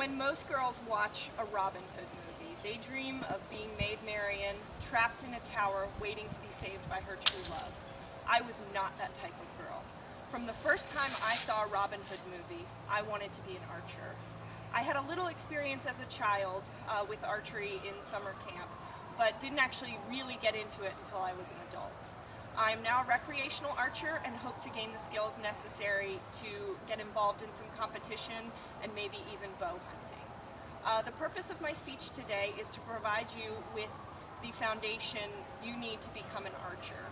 When most girls watch a Robin Hood movie, they dream of being Maid Marian, trapped in a tower, waiting to be saved by her true love. I was not that type of girl. From the first time I saw a Robin Hood movie, I wanted to be an archer. I had a little experience as a child with archery in summer camp, but didn't actually really get into it until I was an adult. I am now a recreational archer and hope to gain the skills necessary to get involved in some competition and maybe even bow hunting. The purpose of my speech today is to provide you with the foundation you need to become an archer.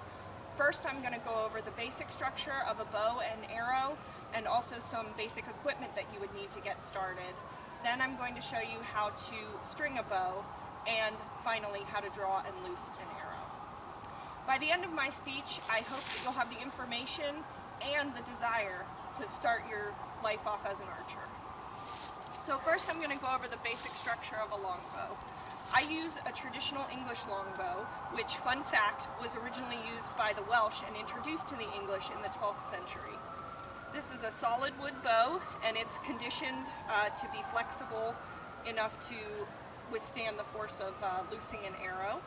First, I'm going to go over the basic structure of a bow and arrow and also some basic equipment that you would need to get started. Then I'm going to show you how to string a bow and finally how to draw and loose an arrow. By the end of my speech, I hope that you'll have the information and the desire to start your life off as an archer. So first I'm going to go over the basic structure of a longbow. I use a traditional English longbow, which, fun fact, was originally used by the Welsh and introduced to the English in the 12th century. This is a solid wood bow, and it's conditioned to be flexible enough to withstand the force of loosing an arrow.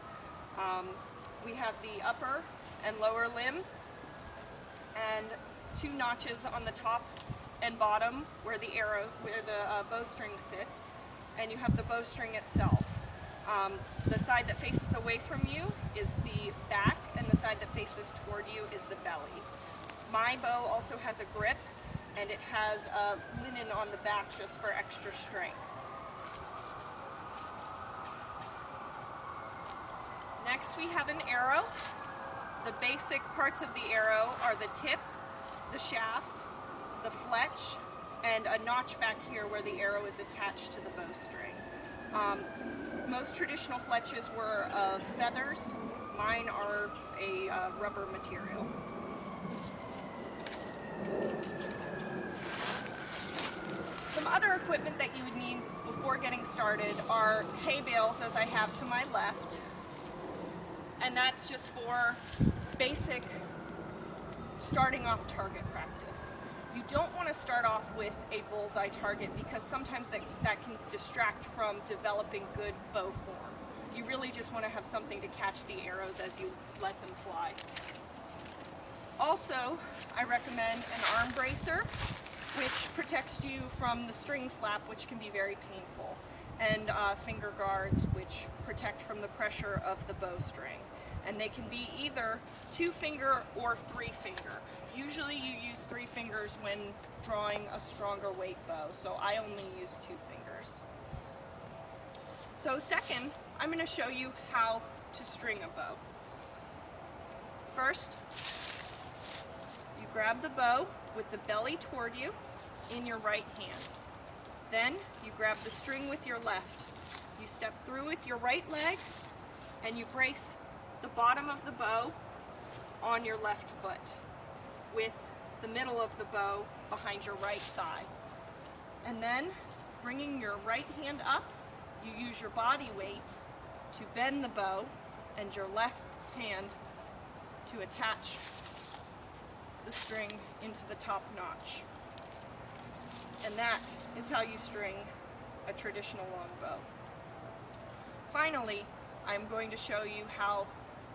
We have the upper and lower limb and two notches on the top and bottom where the bowstring sits, and you have the bowstring itself. The side that faces away from you is the back, and the side that faces toward you is the belly. My bow also has a grip, and it has linen on the back just for extra strength. Next we have an arrow. The basic parts of the arrow are the tip, the shaft, the fletch, and a notch back here where the arrow is attached to the bowstring. Most traditional fletches were of feathers. Mine are a rubber material. Some other equipment that you would need before getting started are hay bales, as I have to my left. And that's just for basic starting off target practice. You don't want to start off with a bullseye target because sometimes that can distract from developing good bow form. You really just want to have something to catch the arrows as you let them fly. Also, I recommend an arm bracer, which protects you from the string slap, which can be very painful, and finger guards, which protect from the pressure of the bowstring. And they can be either 2-finger or 3-finger. Usually you use 3 fingers when drawing a stronger weight bow, so I only use 2 fingers. So second, I'm going to show you how to string a bow. First, you grab the bow with the belly toward you in your right hand. Then you grab the string with your left. You step through with your right leg and you brace the bottom of the bow on your left foot with the middle of the bow behind your right thigh. And then, bringing your right hand up, you use your body weight to bend the bow and your left hand to attach the string into the top notch. And that is how you string a traditional longbow. Finally, I'm going to show you how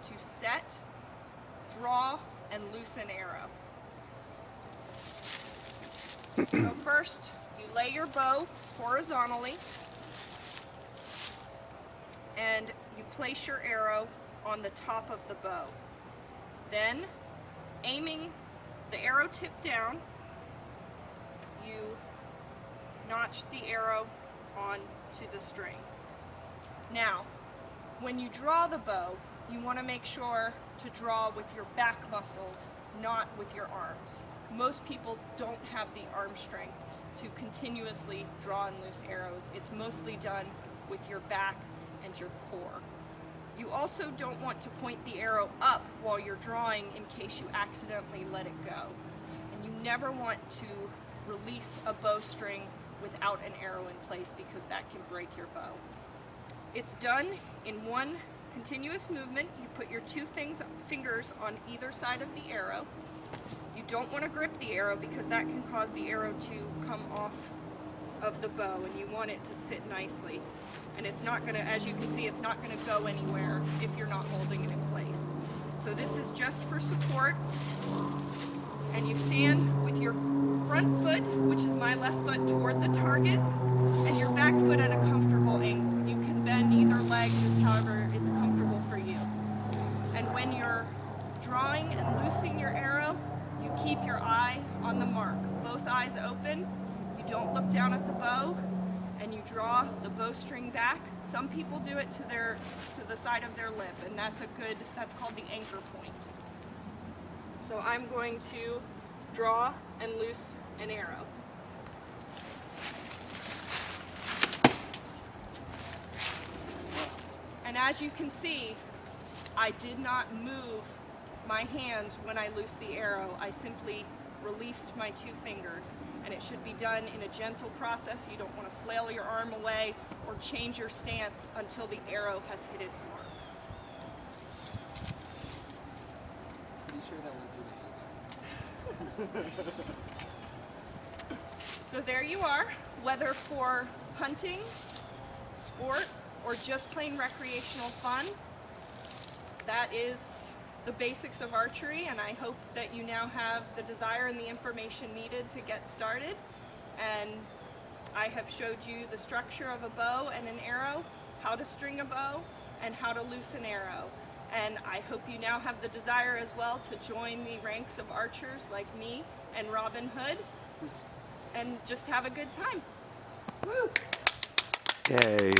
to set, draw, and loose an arrow. So first, you lay your bow horizontally and you place your arrow on the top of the bow. Then, aiming the arrow tip down, you notch the arrow onto the string. Now, when you draw the bow, you want to make sure to draw with your back muscles, not with your arms. Most people don't have the arm strength to continuously draw and loose arrows. It's mostly done with your back and your core. You also don't want to point the arrow up while you're drawing in case you accidentally let it go. And you never want to release a bowstring without an arrow in place because that can break your bow. It's done in one continuous movement. You put your 2 fingers on either side of the arrow. You don't want to grip the arrow because that can cause the arrow to come off of the bow, and you want it to sit nicely. And it's not gonna, as you can see, it's not gonna go anywhere if you're not holding it in place. So this is just for support. And you stand with your front foot, which is my left foot, toward the target, and your back foot at a comfortable angle. You can bend either leg just however it's comfortable for you. And when you're drawing and loosing your arrow, you keep your eye on the mark. Both eyes open, you don't look down at the bow, and you draw the bowstring back. Some people do it to the side of their lip, and that's called the anchor point. So I'm going to draw and loose an arrow. And as you can see, I did not move my hands when I loosed the arrow. I simply released my two fingers, and it should be done in a gentle process. You don't want to flail your arm away or change your stance until the arrow has hit its mark. Pretty sure that won't do anything. So there you are, whether for hunting, sport, or just plain recreational fun. That is the basics of archery, and I hope that you now have the desire and the information needed to get started. And I have showed you the structure of a bow and an arrow, how to string a bow, and how to loose an arrow. And I hope you now have the desire as well to join the ranks of archers like me and Robin Hood, and just have a good time. Woo! Yay.